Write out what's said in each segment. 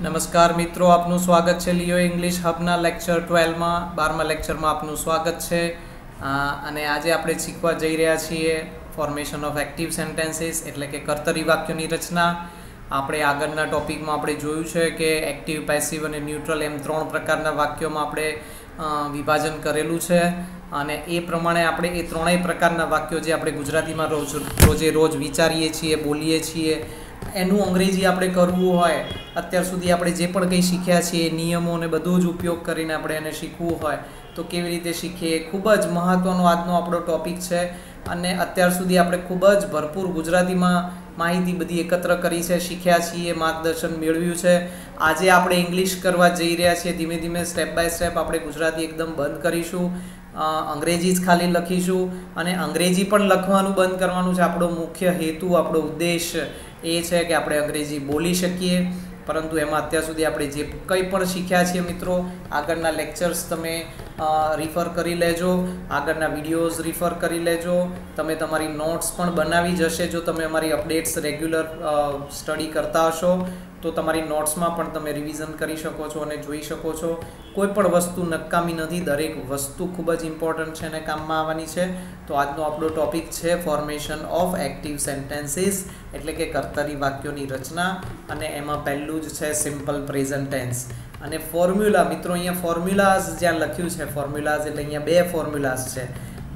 નમસ્કાર મિત્રો, આપનું સ્વાગત છે લિયો ઇંગ્લિશ હબના લેક્ચર 12માં 12મા લેક્ચરમાં આપનું સ્વાગત છે અને આજે આપણે શીખવા જઈ રહ્યા છીએ ફોર્મેશન ઓફ એક્ટિવ સેન્ટેન્સીસ એટલે કે કર્તરી વાક્યોની રચના. આપણે આગળના ટોપિકમાં આપણે જોયું છે કે એક્ટિવ, પેસિવ અને ન્યુટ્રલ એમ 3 પ્રકારના વાક્યોમાં આપણે વિભાજન કરેલું છે અને એ પ્રમાણે આપણે એ ત્રણેય પ્રકારના વાક્યો જે આપણે ગુજરાતીમાં રોજ વિચારીએ છીએ, બોલીએ છીએ, એનું અંગ્રેજી આપણે કરવું હોય, અત્યાર સુધી આપણે જે પણ કંઈ શીખ્યા છીએ એ નિયમો અને બધું જ ઉપયોગ કરીને આપણે એને શીખવું હોય તો કેવી રીતે શીખીએ, ખૂબ જ મહત્ત્વનો આજનો આપણો ટૉપિક છે. અને અત્યાર સુધી આપણે ખૂબ જ ભરપૂર ગુજરાતીમાં માહિતી બધી એકત્ર કરી છે, શીખ્યા છીએ, માર્ગદર્શન મેળવ્યું છે. આજે આપણે ઇંગ્લિશ કરવા જઈ રહ્યા છીએ. ધીમે ધીમે સ્ટેપ બાય સ્ટેપ આપણે ગુજરાતી એકદમ બંધ કરીશું, અંગ્રેજી જ ખાલી લખીશું અને અંગ્રેજી પણ લખવાનું બંધ કરવાનું છે. આપણો મુખ્ય હેતુ, આપણો ઉદ્દેશ એ છે કે આપણે અંગ્રેજી બોલી શકીએ. પરંતુ એમાં અત્યાર સુધી આપણે જે કંઈ પણ શીખ્યા છીએ મિત્રો, આગળના લેક્ચર્સ તમે રિફર કરી લેજો, આગળના વિડીયોઝ રિફર કરી લેજો. તમે તમારી નોટ્સ પણ બનાવી જશે જો તમે અમારી અપડેટ્સ રેગ્યુલર સ્ટડી કરતા હશો તો તમારી નોટ્સમાં પણ તમે રિવિઝન કરી શકો છો અને જોઈ શકો છો. કોઈ પણ વસ્તુ નકામી નથી, દરેક વસ્તુ ખૂબ જ ઇમ્પોર્ટન્ટ છે અને કામમાં આવવાની છે. તો આજનો આપણો ટૉપિક છે ફોર્મેશન ઓફ એક્ટિવ સેન્ટેન્સીસ એટલે કે કર્તરી વાક્યોની રચના અને એમાં પહેલું જ છે સિમ્પલ પ્રેઝન્ટ ટેન્સ. અને ફોર્મ્યુલા મિત્રો, અહીંયા ફોર્મ્યુલાઝ જ્યાં લખ્યું છે, ફોર્મ્યુલાઝ એટલે અહીંયા 2 ફોર્મ્યુલાઝ છે.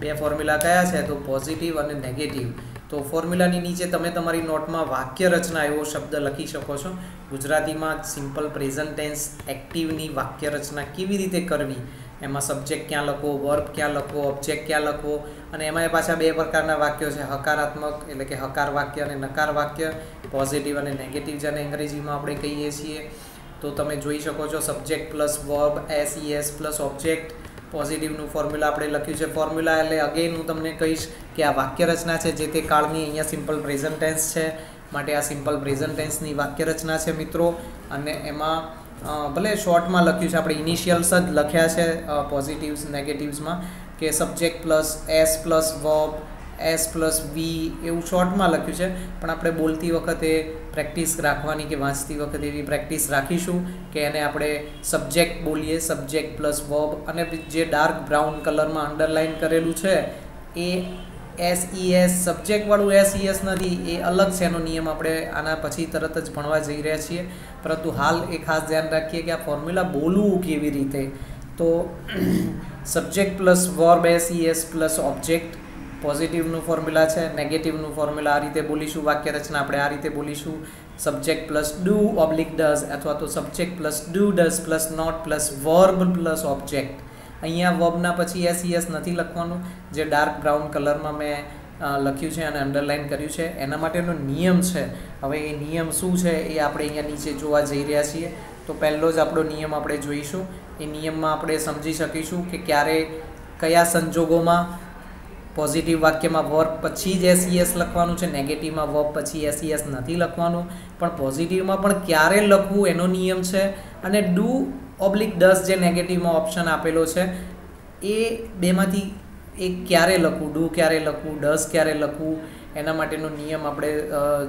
2 ફોર્મ્યુલા કયા છે તો પોઝિટિવ અને નેગેટિવ. તો ફોર્મ્યુલાની નીચે તમે તમારી નોટમાં વાક્ય રચના એવો શબ્દ લખી શકો છો. ગુજરાતીમાં સિમ્પલ પ્રેઝન્ટ ટેન્સ એક્ટિવની વાક્ય રચના કેવી રીતે કરવી, એમાં સબ્જેક્ટ ક્યાં લખવો, વર્બ ક્યાં લખવો, ઓબ્જેક્ટ ક્યાં લખવો, અને એમાં પાછા 2 પ્રકારના વાક્યો છે, હકારાત્મક એટલે કે હકાર વાક્ય અને નકાર વાક્ય, પોઝિટિવ અને નેગેટિવ જેને અંગ્રેજીમાં આપણે કહીએ છીએ. તો તમે જોઈ શકો છો subject plus verb, SES plus object. પોઝિટિવનું ફોર્મ્યુલા આપણે લખ્યું છે. ફોર્મ્યુલા એટલે અગેન હું તમને કહીશ કે આ વાક્ય રચના છે જે તે કાળની. અહીંયા સિમ્પલ પ્રેઝન્ટ ટેન્સ છે માટે આ સિમ્પલ પ્રેઝન્ટ ટેન્સની વાક્ય રચના છે મિત્રો. અને એમાં ભલે શોર્ટમાં લખ્યું છે, આપણે ઇનિશિયલ્સ જ લખ્યા છે પોઝિટિવ્સ નેગેટિવ્સમાં કે subject plus S plus verb, S plus V એવું શોર્ટમાં લખ્યું છે. પણ આપણે બોલતી વખતે પ્રેક્ટિસ રાખવાની કે વાંચતી વખતે એવી પ્રેક્ટિસ રાખીશું કે એને આપણે સબ્જેક્ટ બોલીએ, સબ્જેક્ટ પ્લસ વર્બ. અને જે ડાર્ક બ્રાઉન કલરમાં અંડરલાઇન કરેલું છે એ SES, સબ્જેક્ટવાળું SES નથી, એ અલગ છે. એનો નિયમ આપણે આના પછી તરત જ ભણવા જઈ રહ્યા છીએ. પરંતુ હાલ એ ખાસ ધ્યાન રાખીએ કે આ ફોર્મ્યુલા બોલવું કેવી રીતે. તો subject plus verb, SES plus object પોઝિટિવનું ફોર્મ્યુલા છે. નેગેટિવનું ફોર્મ્યુલા આ રીતે બોલીશું, વાક્ય રચના આપણે આ રીતે બોલીશું: subject plus do oblique does અથવા તો subject plus do does plus not plus verb plus object. અહીંયા વર્બના પછી SES નથી લખવાનું, જે ડાર્ક બ્રાઉન કલરમાં મેં લખ્યું છે અને અંડરલાઇન કર્યું છે એના માટેનો નિયમ છે. હવે એ નિયમ શું છે એ આપણે અહીંયા નીચે જોવા જઈ રહ્યા છીએ. તો પહેલો જ આપણો નિયમ આપણે જોઈશું. એ નિયમમાં આપણે સમજી શકીશું કે ક્યારે કયા સંજોગોમાં પોઝિટિવ વાક્યમાં વર્બ પછી જ SES લખવાનું છે, નેગેટિવમાં વર્બ પછી SES નથી લખવાનું. પણ પોઝિટિવમાં પણ ક્યારે લખવું એનો નિયમ છે. અને ડુ ઓબ્લિક ડઝ જે નેગેટિવમાં ઓપ્શન આપેલો છે એ બેમાંથી એક ક્યારે લખવું, ડુ ક્યારે લખવું, ડઝ ક્યારે લખવું, એના માટેનો નિયમ આપણે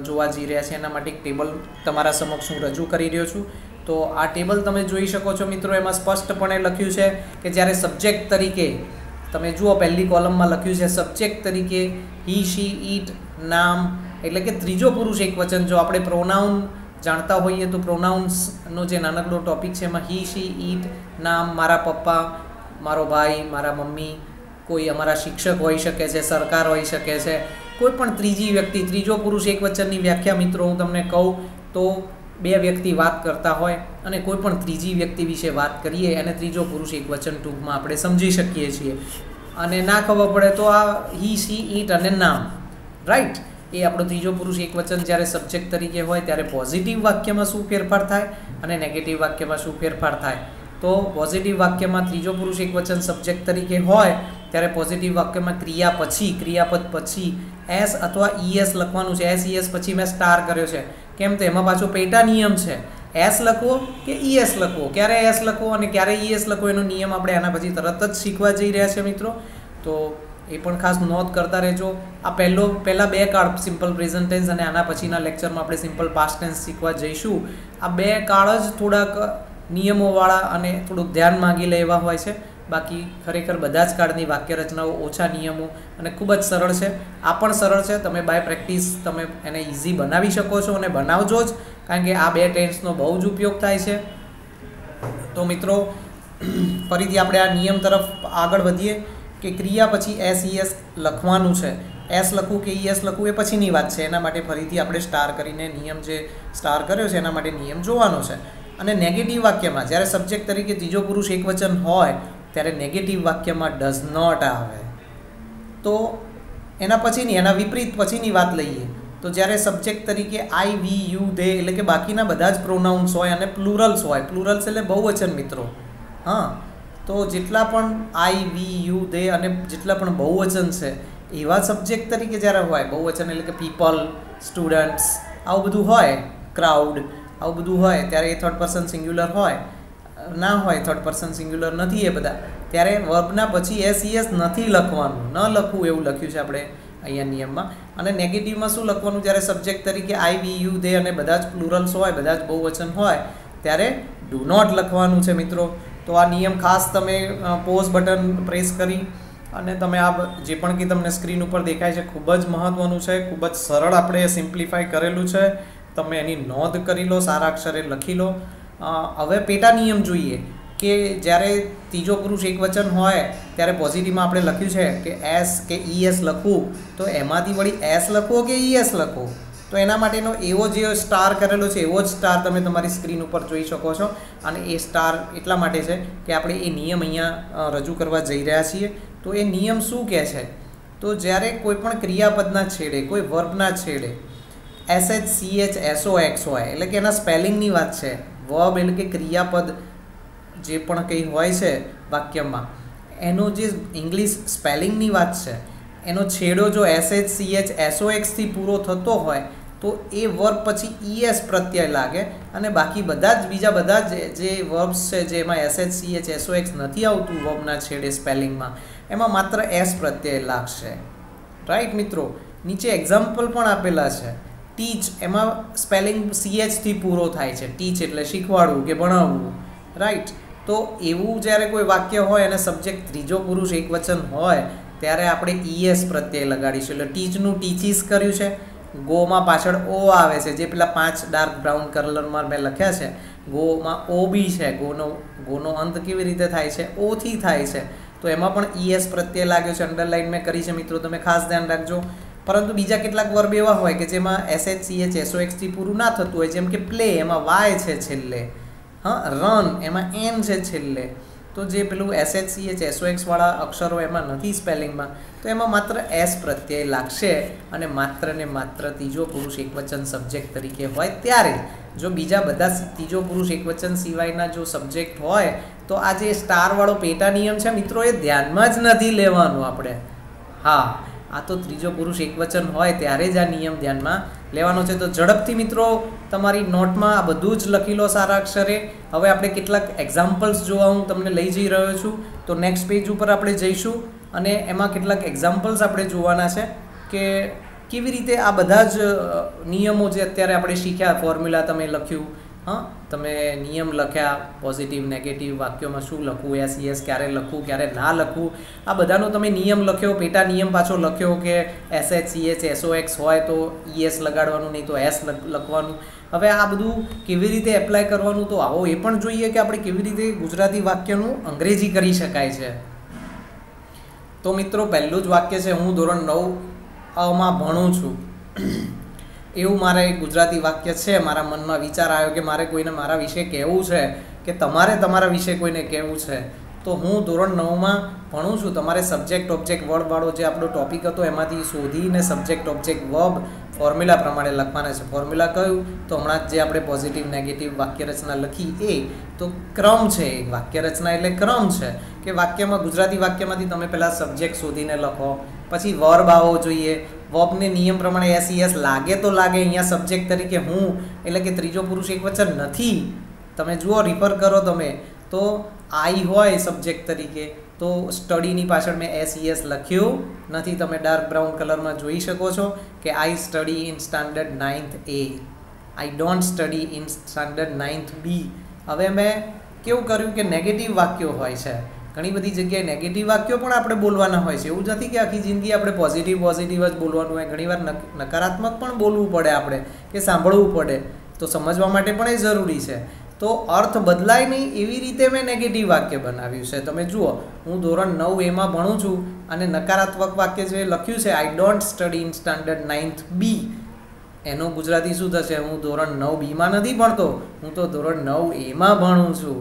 જોવા જઈ રહ્યા છીએ. એના માટે એક ટેબલ તમારા સમક્ષ હું રજૂ કરી રહ્યો છું. તો આ ટેબલ તમે જોઈ શકો છો મિત્રો. એમાં સ્પષ્ટપણે લખ્યું છે કે જ્યારે સબ્જેક્ટ તરીકે તમે જુઓ, પહેલી કોલમમાં લખ્યું છે સબ્જેક્ટ તરીકે હી, શી, ઈટ, નામ એટલે કે ત્રીજો પુરુષ એકવચન. જો આપણે પ્રોનાઉન જાણતા હોઈએ તો પ્રોનાઉન્સનો જે નાનકડો ટોપિક છે એમાં હી, શી, ઈટ, નામ, મારા પપ્પા, મારો ભાઈ, મારા મમ્મી, કોઈ અમારા શિક્ષક હોઈ શકે છે, સરકાર હોઈ શકે છે, કોઈ પણ ત્રીજી વ્યક્તિ. ત્રીજો પુરુષ એકવચનની વ્યાખ્યા મિત્રો હું તમને કહું તો 2 વ્યક્તિ વાત કરતા હોય અને કોઈ પણ ત્રીજી વ્યક્તિ વિશે વાત કરીએ અને ત્રીજો પુરુષ એકવચન ટૂંકમાં આપણે સમજી શકીએ છીએ. અને ના ખબર પડે તો આ હી, શી, ઈટ અને નામ, રાઈટ, એ આપણો ત્રીજો પુરુષ એકવચન જ્યારે સબ્જેક્ટ તરીકે હોય ત્યારે પોઝિટિવ વાક્યમાં શું ફેરફાર થાય અને નેગેટિવ વાક્યમાં શું ફેરફાર થાય. તો પોઝિટિવ વાક્યમાં ત્રીજો પુરુષ એકવચન સબ્જેક્ટ તરીકે હોય ત્યારે પોઝિટિવ વાક્યમાં ક્રિયાપદ પછી S અથવા ES લખવાનું છે. SES પછી મેં સ્ટાર કર્યો છે. કેમ? તો એમાં પાછો પેટા નિયમ છે, S લખવો કે ES લખવો, ક્યારે S લખવો અને ક્યારે ES લખવો એનો નિયમ આપણે આના પછી તરત જ શીખવા જઈ રહ્યા છે મિત્રો. તો એ પણ ખાસ નોંધ કરતા રહેજો. આ પહેલા બે કાળ સિમ્પલ પ્રેઝન્ટ ટેન્સ અને આના પછીના લેક્ચરમાં આપણે સિમ્પલ પાસ્ટ ટેન્સ શીખવા જઈશું. આ બે કાળ જ થોડાક નિયમોવાળા અને થોડુંક ધ્યાન માગી લે એવા હોય છે. બાકી ખરેખર બધા જ કાળની વાક્ય રચનાઓ ઓછા નિયમો અને ખૂબ જ સરળ છે. આ પણ સરળ છે. તમે બાય પ્રેક્ટિસ તમે એને ઇઝી બનાવી શકો છો અને બનાવજો જ, કારણ કે આ બે ટેન્સનો બહુ જ ઉપયોગ થાય છે. તો મિત્રો ફરીથી આપણે આ નિયમ તરફ આગળ વધીએ કે ક્રિયા પછી SES લખવાનું છે. એસ લખવું કે ES લખવું એ પછીની વાત છે. એના માટે ફરીથી આપણે સ્ટાર કરીને નિયમ જે સ્ટાર કર્યો છે એના માટે નિયમ જોવાનો છે. અને નેગેટિવ વાક્યમાં જ્યારે સબ્જેક્ટ તરીકે ત્રીજો પુરુષ એકવચન હોય ત્યારે નેગેટિવ વાક્યમાં ડઝ નોટ આવે. તો એના વિપરીત પછીની વાત લઈએ તો જ્યારે સબ્જેક્ટ તરીકે I, we, you, they એટલે કે બાકીના બધા જ પ્રોનાઉન્સ હોય અને પ્લુરલ્સ હોય. પ્લુરલ્સ એટલે બહુવચન મિત્રો. હા, તો જેટલા પણ I, we, you, they અને જેટલા પણ બહુવચન છે એવા સબ્જેક્ટ તરીકે જ્યારે હોય, બહુવચન એટલે કે પીપલ, સ્ટુડન્ટ્સ, આવું બધું હોય, ક્રાઉડ, આવું બધું હોય ત્યારે એ થર્ડ પર્સન સિંગ્યુલર હોય ના હોય, થર્ડ પર્સન સિંગ્યુલર નથી એ બધા, ત્યારે વર્બના પછી SES નથી લખવાનું, ન લખવું એવું લખ્યું છે આપણે અહીંયા નિયમમાં. અને નેગેટિવમાં શું લખવાનું? જ્યારે સબ્જેક્ટ તરીકે I, we, you, they અને બધા જ પ્લુરલ્સ હોય, બધા જ બહુવચન હોય ત્યારે ડુ નોટ લખવાનું છે મિત્રો. તો આ નિયમ ખાસ તમે પોઝ બટન પ્રેસ કરી અને તમે આ જે પણ કે તમને સ્ક્રીન ઉપર દેખાય છે ખૂબ જ મહત્ત્વનું છે, ખૂબ જ સરળ આપણે સિમ્પ્લિફાય કરેલું છે. તમે એની નોંધ કરી લો, સારા અક્ષરે લખી લો. હવે પેટા નિયમ જોઈએ કે જ્યારે ત્રીજો પુરુષ એકવચન હોય ત્યારે પોઝિટિવમાં આપણે લખ્યું છે કે એસ કે ES લખવું, તો એમાંથી વળી એસ લખવો કે ES લખવો? તો એના માટેનો એવો જે સ્ટાર કરેલો છે એવો જ સ્ટાર તમે તમારી સ્ક્રીન ઉપર જોઈ શકો છો. અને એ સ્ટાર એટલા માટે છે કે આપણે એ નિયમ અહીંયા રજૂ કરવા જઈ રહ્યા છીએ. તો એ નિયમ શું કહે છે? તો જ્યારે કોઈ પણ ક્રિયાપદના છેડે, કોઈ વર્બના છેડે SHCHSOX હોય એટલે કે એના સ્પેલિંગની વાત છે. વર્બ એટલે કે ક્રિયાપદ જે પણ કંઈ હોય છે વાક્યમાં એનો જે ઇંગ્લિશ સ્પેલિંગની વાત છે, એનો છેડો જો SHCHSOX થી પૂરો થતો હોય તો એ વર્બ પછી ES પ્રત્યય લાગે. અને બાકી બીજા બધા જે વર્બ્સ છે જેમાં SHCHSOX નથી આવતું વર્બના છેડે સ્પેલિંગમાં, એમાં માત્ર S પ્રત્યય લાગશે. રાઈટ મિત્રો? નીચે એક્ઝામ્પલ પણ આપેલા છે. ટીચ, એમાં સ્પેલિંગ CH થી પૂરો થાય છે. ટીચ એટલે શીખવાડવું કે ભણાવવું. રાઈટ? તો એવું જ્યારે કોઈ વાક્ય હોય અને સબ્જેક્ટ ત્રીજો પુરુષ એકવચન હોય ત્યારે આપણે ES પ્રત્યય લગાડીશું. એટલે ટીચનું ટીચીસ કર્યું છે, ગોમાં પાછળ O આવે છે, જે પેલા 5 ડાર્ક બ્રાઉન કલરમાં મેં લખ્યા છે. ગોમાં OB છે, ગોનો અંત કેવી રીતે થાય છે? O થી થાય છે. તો એમાં પણ ES પ્રત્યય લાગ્યો છે, અંડરલાઇન મેં કરી છે મિત્રો, તમે ખાસ ધ્યાન રાખજો. પરંતુ બીજા કેટલાક વર્બ એવા હોય કે જેમાં SHCHSOX થી પૂરું ના થતું હોય, જેમ કે પ્લે, એમાં Y છે છેલ્લે. હા, રન, એમાં N છે છેલ્લે. તો જે પેલું SHCHSOX વાળા અક્ષરો એમાં નથી સ્પેલિંગમાં, તો એમાં માત્ર S પ્રત્યય લાગશે. અને માત્ર ને માત્ર ત્રીજો પુરુષ એકવચન સબ્જેક્ટ તરીકે હોય ત્યારે. જો બીજા બધા ત્રીજો પુરુષ એકવચન સિવાયના જો સબ્જેક્ટ હોય તો આ જે સ્ટારવાળો પેટા નિયમ છે મિત્રો એ ધ્યાનમાં જ નથી લેવાનું આપણે. હા, આ તો ત્રીજો પુરુષ એકવચન હોય ત્યારે જ આ નિયમ ધ્યાનમાં લેવાનો છે. તો ઝડપથી મિત્રો તમારી નોટમાં આ બધું જ લખી લો સારા અક્ષરે. હવે આપણે કેટલાક એક્ઝામ્પલ્સ જોવા હું તમને લઈ જઈ રહ્યો છું. તો નેક્સ્ટ પેજ ઉપર આપણે જઈશું અને એમાં કેટલાક એક્ઝામ્પલ્સ આપણે જોવાના છે કે કેવી રીતે આ બધા જ નિયમો જે અત્યારે આપણે શીખ્યા, ફોર્મ્યુલા તમે લખ્યું, હા, તમે નિયમ લખ્યા, પોઝિટિવ નેગેટિવ વાક્યોમાં શું લખવું, SES ક્યારે લખવું ક્યારે ના લખવું, આ બધાનો તમે નિયમ લખ્યો, પેટા નિયમ પાછો લખ્યો કે SHCHSOX હોય તો ES લગાડવાનું, નહીં તો S લખવાનું. હવે આ બધું કેવી રીતે એપ્લાય કરવાનું, તો આવો એ પણ જોઈએ કે આપણે કેવી રીતે ગુજરાતી વાક્યનું અંગ્રેજી કરી શકાય છે. તો મિત્રો પહેલું જ વાક્ય છે, હું ધોરણ 9 ભણું છું. એવું મારે એક ગુજરાતી વાક્ય છે. મારા મનમાં વિચાર આવ્યો કે મારે કોઈને મારા વિશે કહેવું છે કે તમારે તમારા વિશે કોઈને કહેવું છે. તો હું ધોરણ 9 ભણું છું. તમારે સબ્જેક્ટ ઓબ્જેક્ટ વર્બ વાળો જે આપણો ટોપિક હતો એમાંથી શોધીને સબ્જેક્ટ ઓબ્જેક્ટ વર્બ ફોર્મ્યુલા પ્રમાણે લખવાના છે. ફોર્મ્યુલા કયું? તો હમણાં જ જે આપણે પોઝિટિવ નેગેટિવ વાક્ય રચના લખી એ તો ક્રમ છે. વાક્ય રચના એટલે ક્રમ છે કે વાક્યમાં, ગુજરાતી વાક્યમાંથી તમે પહેલાં સબ્જેક્ટ શોધીને લખો, પછી વર્બ આવવો જોઈએ. વર્બને નિયમ પ્રમાણે SES લાગે તો લાગે. અહીંયા સબ્જેક્ટ તરીકે હું એટલે કે ત્રીજો પુરુષ એકવચન નથી. તમે જુઓ, રિફર કરો તમે, તો I હોય સબ્જેક્ટ તરીકે તો સ્ટડીની પાછળ મેં SES લખ્યું નથી. તમે ડાર્ક બ્રાઉન કલરમાં જોઈ શકો છો કે I study in standard 9th A, I don't study in standard 9th B. હવે મેં કેવું કર્યું કે નેગેટિવ વાક્યો હોય છે, ઘણી બધી જગ્યાએ નેગેટિવ વાક્યો પણ આપણે બોલવાના હોય છે. એવું નથી કે આખી જિંદગી આપણે પોઝિટિવ જ બોલવાનું હોય. ઘણીવાર નકારાત્મક પણ બોલવું પડે આપણે, કે સાંભળવું પડે, તો સમજવા માટે પણ એ જરૂરી છે. તો અર્થ બદલાય નહીં એવી રીતે મેં નેગેટિવ વાક્ય બનાવ્યું છે. તમે જુઓ, હું ધોરણ 9 A માં ભણું છું અને નકારાત્મક વાક્ય જે લખ્યું છે I don't study in standard 9th B, એનું ગુજરાતી શું થશે? હું ધોરણ 9 B માં નથી ભણતો, હું તો ધોરણ 9 A માં ભણું છું.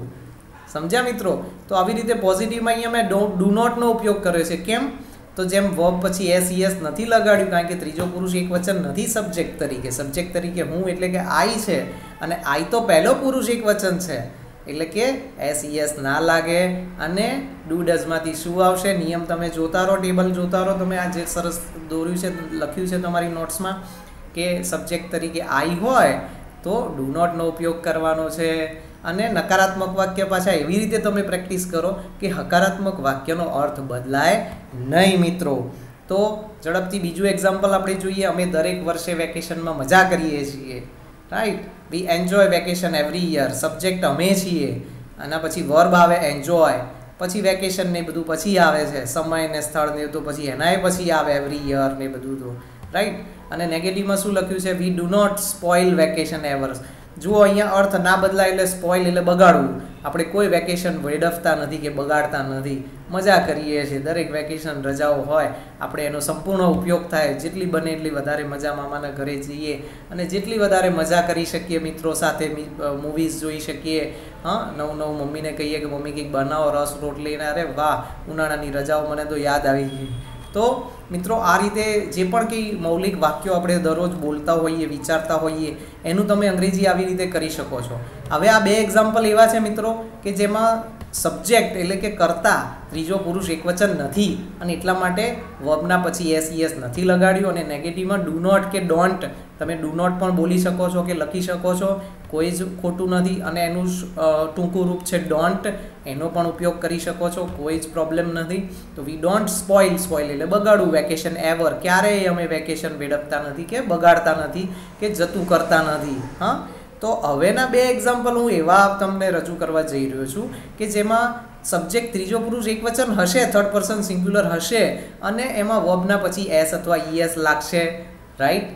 સમજ્યા મિત્રો? તો આવી રીતે પોઝિટિવમાં અહીંયા મેં ડુ નોટનો ઉપયોગ કર્યો છે. કેમ? તો જેમ વર્બ પછી SES નથી લગાડ્યું, કારણ કે ત્રીજો પુરુષ એકવચન નથી સબ્જેક્ટ તરીકે. સબ્જેક્ટ તરીકે હું એટલે કે આઈ છે, અને આઈ તો પહેલો પુરુષ એકવચન છે, એટલે કે SES ના લાગે. અને ડુ ડઝમાંથી શું આવશે? નિયમ તમે જોતા રહો, ટેબલ જોતા રહો. તમે આ જે સરસ દોર્યું છે, લખ્યું છે તમારી નોટ્સમાં, કે સબ્જેક્ટ તરીકે આઈ હોય તો ડુ નોટનો ઉપયોગ કરવાનો છે. અને નકારાત્મક વાક્ય પાછા એવી રીતે તમે પ્રેક્ટિસ કરો કે હકારાત્મક વાક્યનો અર્થ બદલાય નહીં મિત્રો. તો ઝડપથી બીજું એક્ઝામ્પલ આપણે જોઈએ. અમે દરેક વર્ષે વેકેશનમાં મજા કરીએ છીએ, right? We enjoy vacation every year. Subject અમે છીએ, આના પછી વર્બ આવે એન્જોય, પછી વેકેશન ને બધું પછી આવે છે, સમય ને સ્થળ ને તો પછી એનાય પછી આવે એવરી યર ને બધું, તો રાઈટ. અને નેગેટિવમાં શું લખ્યું છે? We do not spoil vacation ever. જુઓ, અહીંયા અર્થ ના બદલાય એટલે સ્પોઇલ એટલે બગાડવું. આપણે કોઈ વેકેશન વેડફતા નથી કે બગાડતા નથી, મજા કરીએ છીએ. દરેક વેકેશન રજાઓ હોય, આપણે એનો સંપૂર્ણ ઉપયોગ થાય. જેટલી બને એટલી વધારે મજા મામાના ઘરે જઈએ અને જેટલી વધારે મજા કરી શકીએ, મિત્રો સાથે મૂવીઝ જોઈ શકીએ. હા, નવું મમ્મીને કહીએ કે મમ્મી કંઈક બનાવો, રસ રોટલી, ને અરે વાહ, ઉનાળાની રજાઓ મને તો યાદ આવી ગઈ. તો મિત્રો, આ રીતે જે પણ કંઈ મૌલિક વાક્યો આપણે દરરોજ બોલતા હોઈએ, વિચારતા હોઈએ, એનું તમે અંગ્રેજી આવી રીતે કરી શકો છો. હવે આ બે એક્ઝામ્પલ એવા છે મિત્રો કે જેમાં સબ્જેક્ટ એટલે કે કર્તા ત્રીજો પુરુષ એકવચન નથી, અને એટલા માટે વર્બના પછી SES નથી લગાડ્યું. અને નેગેટિવમાં ડુ નોટ કે ડોન્ટ, તમે ડુ નોટ પણ બોલી શકો છો કે લખી શકો છો, કોઈ જ ખોટું નથી. અને એનું ટૂંકું રૂપ છે ડોન્ટ, એનો પણ ઉપયોગ કરી શકો છો, કોઈ જ પ્રોબ્લેમ નથી. તો વી ડોન્ટ સ્પોઇલ એટલે બગાડવું વેકેશન એવર. ક્યારેય અમે વેકેશન વેડફતા નથી કે બગાડતા નથી કે જતું કરતા નથી. હા, તો હવેના બે એક્ઝામ્પલ હું એવા તમને રજૂ કરવા જઈ રહ્યો છું કે જેમાં સબ્જેક્ટ ત્રીજો પુરુષ એકવચન હશે, થર્ડ પર્સન સિંગ્યુલર હશે, અને એમાં વર્બના પછી S અથવા ES લાગશે, રાઈટ?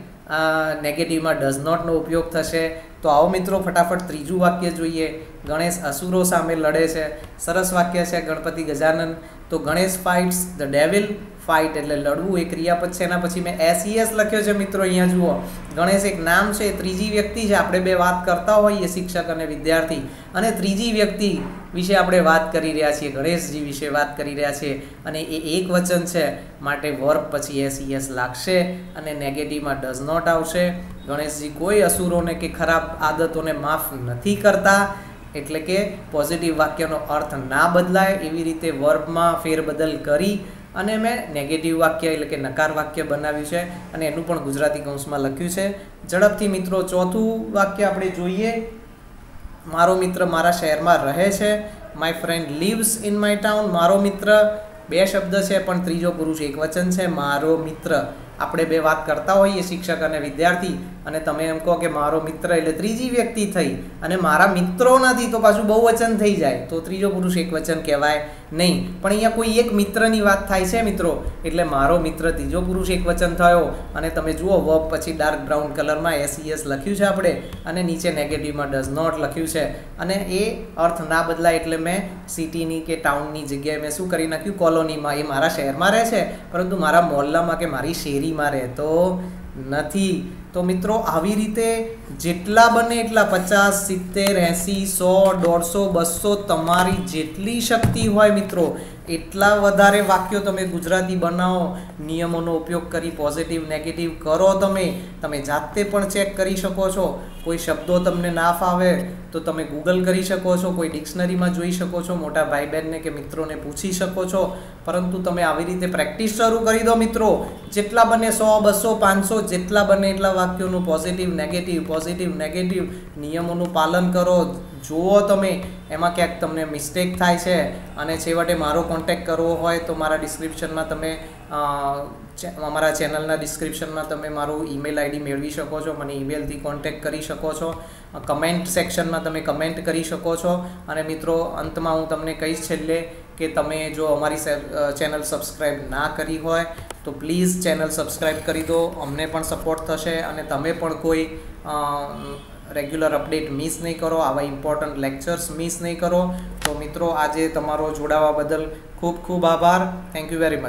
નેગેટિવમાં ડઝ નોટનો ઉપયોગ થશે. તો આવો મિત્રો ફટાફટ ત્રીજું વાક્ય જોઈએ. ગણેશ અસુરો સામે લડે છે. સરસ વાક્ય છે. ગણપતિ ગજાનન. તો Ganesh fights the devil. Fight એટલે લડવું, એ ક્રિયાપદ છે. એના પછી મેં SES લખ્યો છે મિત્રો. અહીંયા જુઓ, ગણેશ એક નામ છે, ત્રીજી વ્યક્તિ છે. આપણે બે વાત કરતા હોઈએ, શિક્ષક અને વિદ્યાર્થી, અને ત્રીજી વ્યક્તિ વિશે આપણે વાત કરી રહ્યા છીએ, ગણેશજી વિશે વાત કરી રહ્યા છીએ, અને એ એક વચન છે, માટે વર્બ પછી SES લાગશે અને નેગેટિવમાં ડઝ નોટ આવશે. ગણેશજી કોઈ અસુરોને કે ખરાબ આદતોને માફ નથી કરતા, એટલે કે પોઝિટિવ વાક્યનો અર્થ ના બદલાય એવી રીતે વર્બમાં ફેરબદલ કરી અને મેં નેગેટિવ વાક્ય એટલે કે નકાર વાક્ય બનાવ્યું છે, અને એનું પણ ગુજરાતી કૌંસમાં લખ્યું છે. ઝડપથી મિત્રો ચોથું વાક્ય આપણે જોઈએ. મારો મિત્ર મારા શહેરમાં રહે છે. My friend lives in my town. મારો મિત્ર બે શબ્દ છે, પણ ત્રીજો પુરુષ એકવચન છે, મારો મિત્ર. આપણે બે વાત કરતા હોઈએ, શિક્ષક અને વિદ્યાર્થી, અને તમે એમ કહો કે મારો મિત્ર એટલે ત્રીજી વ્યક્તિ થઈ, અને મારા મિત્રો નથી તો પાછું બહુવચન થઈ જાય, તો ત્રીજો પુરુષ એકવચન કહેવાય નહીં. પણ અહીંયા કોઈ એક મિત્રની વાત થાય છે મિત્રો, એટલે મારો મિત્ર ત્રીજો પુરુષ એકવચન થયો. અને તમે જુઓ, વર્બ પછી ડાર્ક બ્રાઉન કલરમાં SES લખ્યું છે આપણે, અને નીચે નેગેટિવમાં ડઝ નોટ લખ્યું છે. અને એ અર્થ ના બદલાય એટલે મેં સિટીની કે ટાઉનની જગ્યાએ મેં શું કરી નાખ્યું? કોલોનીમાં. એ મારા શહેરમાં રહે છે, પરંતુ મારા મોહલ્લામાં કે મારી શેરીમાં રહેતો નથી. તો મિત્રો, આવી રીતે જેટલા બને એટલા 50, 70, 80, 100, 150, 200 તમારી જેટલી શક્તિ હોય મિત્રો, એટલા વધારે વાક્યો તમે ગુજરાતી બનાવો. નિયમોનો ઉપયોગ કરી પોઝિટિવ નેગેટિવ કરો. તમે જાતે પણ ચેક કરી શકો છો. કોઈ શબ્દો તમને ના ફાવે તો તમે ગૂગલ કરી શકો છો, કોઈ ડિક્શનરીમાં જોઈ શકો છો, મોટા ભાઈ બહેનને કે મિત્રોને પૂછી શકો છો. પરંતુ તમે આવી રીતે પ્રેક્ટિસ શરૂ કરી દો મિત્રો. જેટલા બને 100, 200, 500 જેટલા બને એટલા વાક્યોનું પોઝિટિવ નેગેટિવ નિયમોનું પાલન કરો. જુઓ તમે એમાં ક્યાંક તમને મિસ્ટેક થાય છે અને છેવટે મારો કોન્ટેક્ટ કરવો હોય તો મારા ડિસ્ક્રિપ્શનમાં તમે અમારા ચેનલના ડિસ્ક્રિપ્શનમાં તમે મારું ઈમેલ આઈડી મેળવી શકો છો, મને ઈમેલથી કોન્ટેક્ટ કરી શકો છો, કમેન્ટ સેક્શનમાં તમે કમેન્ટ કરી શકો છો. અને મિત્રો, અંતમાં હું તમને કહીશ છેલ્લે કે તમે જો અમારી ચેનલ સબસ્ક્રાઈબ ના કરી હોય તો પ્લીઝ ચેનલ સબસ્ક્રાઈબ કરી દો, અમને પણ સપોર્ટ થશે અને તમે પણ કોઈ રેગ્યુલર અપડેટ મિસ નહીં કરો, આવા ઇમ્પોર્ટન્ટ લેક્ચર્સ મિસ નહીં કરો. તો મિત્રો, આજે તમારો જોડાવા બદલ ખૂબ ખૂબ આભાર. Thank you very much.